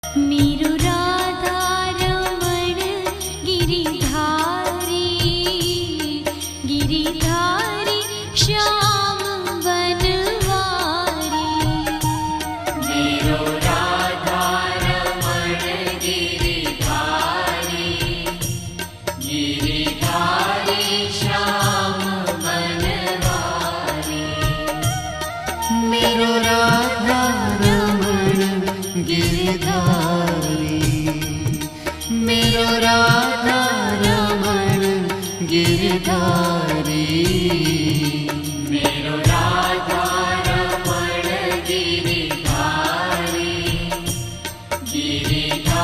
मीरु Radha Raman Giridhari, Giridhari Shyam Banwari. मीरु Radha Raman Giridhari, Giridhari Shyam Banwari. मीरु Radha Raman Giridhari, मीरु Radha Raman Giridhari. मीरु Radha Raman Giridhari, Giridhari